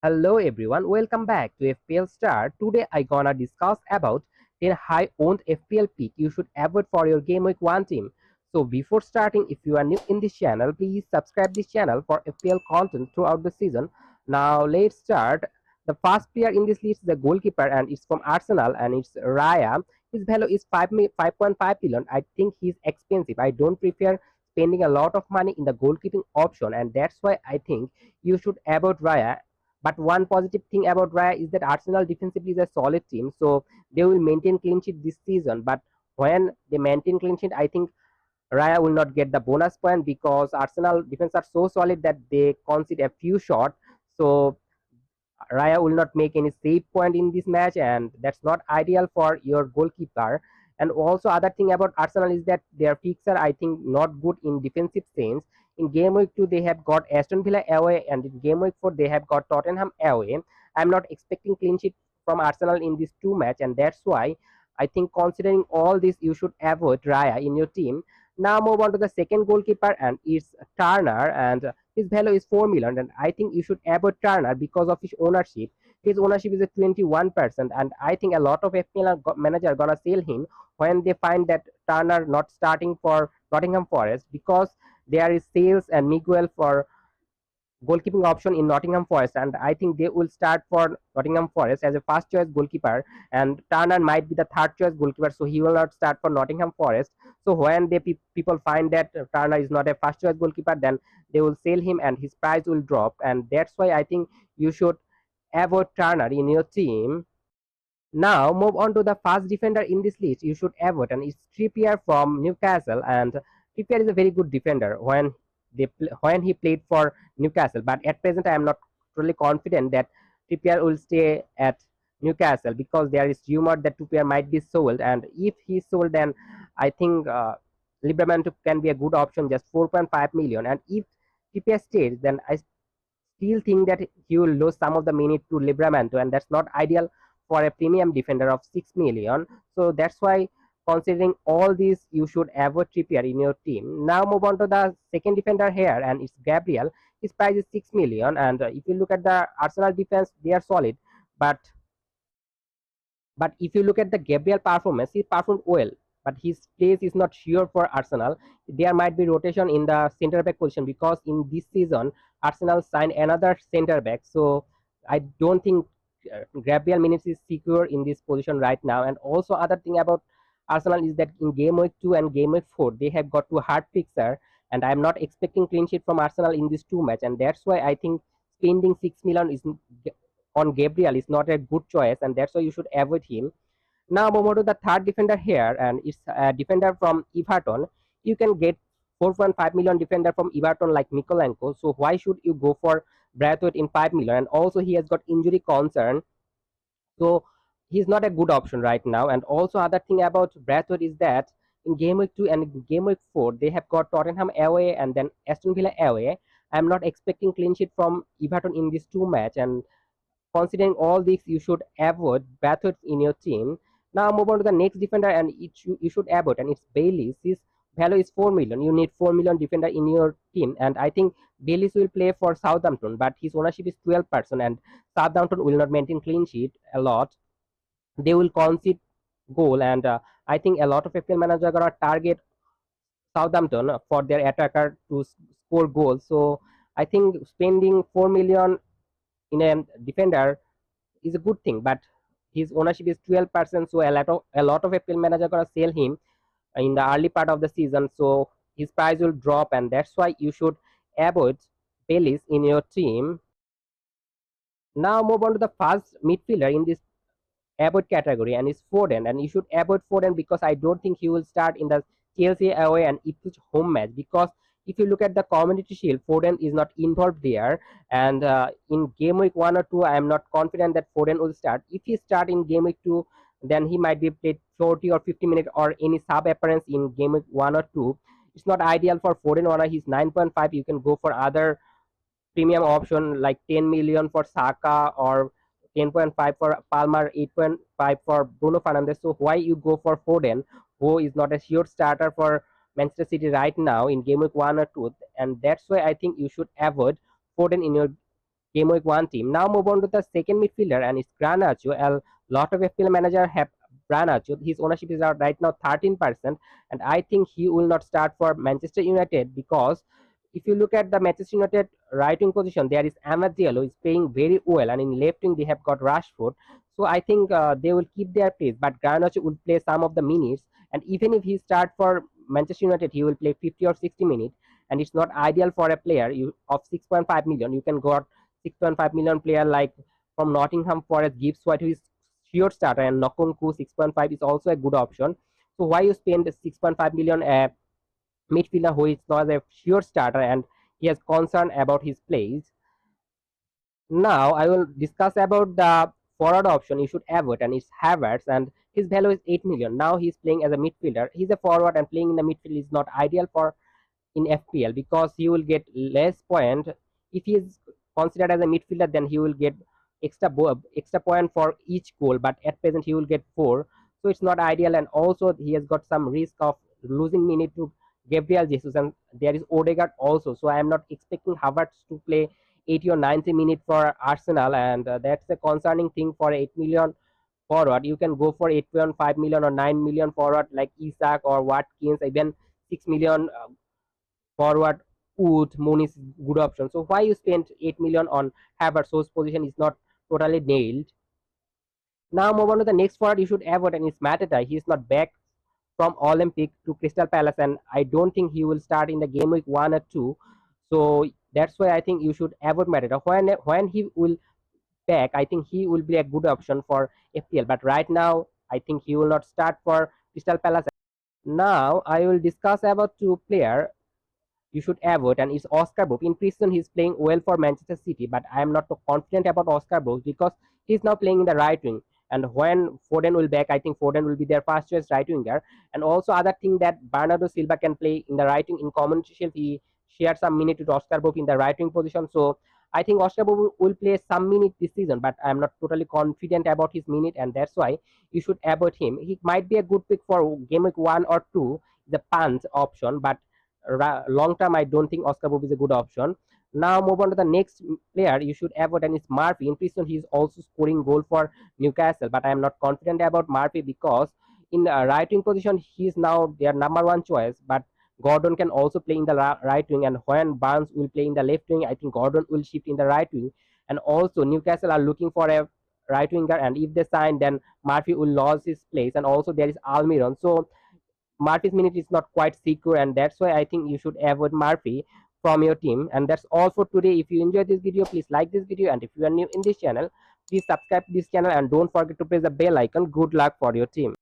Hello everyone, welcome back to FPL Star. Today I gonna discuss about 10 high owned FPL pick you should avoid for your Game Week 1 team. So before starting, if you are new in this channel, please subscribe this channel for FPL content throughout the season. Now let's start. The first player in this list is a goalkeeper and it's from Arsenal and it's Raya. His value is 5.5 million. I think he's expensive. I don't prefer spending a lot of money in the goalkeeping option, and that's why I think you should avoid Raya. But one positive thing about Raya is that Arsenal defensively is a solid team, so they will maintain clean sheet this season. But when they maintain clean sheet, I think Raya will not get the bonus point because Arsenal defense are so solid that they concede a few shots. So Raya will not make any save point in this match, and that's not ideal for your goalkeeper. And also, other thing about Arsenal is that their picks are, I think, not good in defensive sense. In game week 2, they have got Aston Villa away, and in game week 4, they have got Tottenham away. I'm not expecting clean sheet from Arsenal in these two match, and that's why I think considering all this, you should avoid Raya in your team. Now move on to the second goalkeeper, and it's Turner, and his value is 4 million, and I think you should avoid Turner because of his ownership. His ownership is at 21%, and I think a lot of FPL manager are gonna sell him when they find that Turner not starting for Nottingham Forest because there is sales and Miguel for goalkeeping option in Nottingham Forest, and I think they will start for Nottingham Forest as a first choice goalkeeper, and Turner might be the third choice goalkeeper, so he will not start for Nottingham Forest. So when people find that Turner is not a first choice goalkeeper, then they will sell him and his price will drop, and that's why I think you should avoid Turner in your team. Now move on to the first defender in this list you should avoid, and it's Trippier from Newcastle. And Trippier is a very good defender when he played for Newcastle, but at present I am not really confident that Trippier will stay at Newcastle because there is rumor that Trippier might be sold, and if he's sold, then I think Liberman can be a good option, just 4.5 million. And if Trippier stays, then I still think that he will lose some of the minute to Livramento, and that's not ideal for a premium defender of 6 million. So that's why, considering all this, you should avoid Trippier in your team. Now move on to the second defender here, and it's Gabriel. His price is 6 million, and if you look at the Arsenal defense, they are solid, but if you look at the Gabriel performance, he performed well, but his place is not sure for Arsenal. There might be rotation in the centre back position because in this season Arsenal signed another centre back. So I don't think Gabriel minutes is secure in this position right now. And also other thing about Arsenal is that in game week 2 and game week 4 they have got two hard fixer, and I'm not expecting clean sheet from Arsenal in these two match, and that's why I think spending 6 million is on Gabriel is not a good choice, and that's why you should avoid him. Now move on to the third defender here, and it's a defender from Everton. You can get 4.5 million defender from Everton like Mikolenko. So why should you go for Braithwaite in 5 million? And also he has got injury concern, so he's not a good option right now. And also other thing about Braithwaite is that in game week 2 and game week 4 they have got Tottenham away and then Aston Villa away. I'm not expecting clean sheet from Everton in this two match, and considering all this, you should avoid Braithwaite in your team. Now move on to the next defender, and you should avoid, and it's Bailey. His value is 4 million. You need 4 million defender in your team, and I think Bailey will play for Southampton, but his ownership is 12%, and Southampton will not maintain clean sheet a lot. They will concede goal, and I think a lot of FPL manager are gonna target Southampton for their attacker to score goals. So I think spending 4 million in a defender is a good thing, but his ownership is 12%, so a lot of FPL manager gonna sell him in the early part of the season, so his price will drop, and that's why you should avoid Bellis in your team. Now move on to the first midfielder in this avoid category, and it's Foden, and you should avoid Foden because I don't think he will start in the Chelsea away and Ipswich home match, because if you look at the Community Shield, Foden is not involved there, and in game week 1 or 2 I am not confident that Foden will start. If he start in game week 2, then he might be played 40 or 50 minutes or any sub appearance in game week 1 or 2. It's not ideal for Foden. Or he's 9.5. You can go for other premium option like 10 million for Saka or 10.5 for Palmer, 8.5 for Bruno Fernandes. So why you go for Foden, who is not a sure starter for Manchester City right now in game week 1 or 2? And that's why I think you should avoid Foden in your Game Week 1 team. Now move on to the second midfielder, and it's Garnacho. A lot of FPL manager have Garnacho. His ownership is right now 13%, and I think he will not start for Manchester United because if you look at the Manchester United right wing position, there is Ahmad Diallo is playing very well, and in left wing they have got Rashford. So I think they will keep their place, but Garnacho will play some of the minutes, and even if he start for Manchester United, he will play 50 or 60 minutes, and it's not ideal for a player of 6.5 million. You can got 6.5 million player like from Nottingham Forest, Gibbs White, who is sure starter, and Nokunku 6.5 is also a good option. So why you spend 6.5 million midfielder who is not a sure starter and he has concern about his plays? Now I will discuss about the forward option you should avoid, and it's Havertz, and his value is 8 million. Now he's playing as a midfielder. He's a forward, and playing in the midfield is not ideal for in FPL because he will get less point. If he is considered as a midfielder, then he will get extra point for each goal. But at present, he will get 4, so it's not ideal. And also, he has got some risk of losing minute to Gabriel Jesus, and there is Odegaard also. So I am not expecting Havertz to play 80 or 90 minutes for Arsenal, and that's a concerning thing for 8 million forward. You can go for 8.5 million or 9 million forward like Isak or Watkins, even 6 million forward Wood, Moon is good option. So why you spend 8 million on Havertz? Whose position is not totally nailed. Now move on to the next forward you should avoid, and it's Mateta. He is not back from Olympic to Crystal Palace, and I don't think he will start in the game week 1 or 2. So that's why I think you should avoid Mateta. When he will back, I think he will be a good option for FPL. But right now, I think he will not start for Crystal Palace. Now I will discuss about two player you should avoid, and it's Oscar Bob. In prison, he's playing well for Manchester City, but I am not so confident about Oscar Bob because he's now playing in the right wing. And when Foden will back, I think Foden will be their first choice right winger. And also other thing that Bernardo Silva can play in the right wing in Community Shield. He shared some minute with Oscar Bob in the right wing position. So I think Oscar Bob will play some minute this season, but I'm not totally confident about his minute, and that's why you should avoid him. He might be a good pick for game week 1 or 2, the punt option, but long term, I don't think Oscar Bob is a good option. Now move on to the next player you should avoid, and it's Murphy. In prison, he's also scoring goal for Newcastle, but I am not confident about Murphy because in right wing position he's now their number one choice. But Gordon can also play in the right wing, and when Barnes will play in the left wing, I think Gordon will shift in the right wing. And also Newcastle are looking for a right winger, and if they sign, then Murphy will lose his place. And also there is Almiron. So Murphy's minute is not quite secure, and that's why I think you should avoid Murphy from your team. And that's all for today. If you enjoyed this video, please like this video, and if you are new in this channel, please subscribe to this channel and don't forget to press the bell icon. Good luck for your team.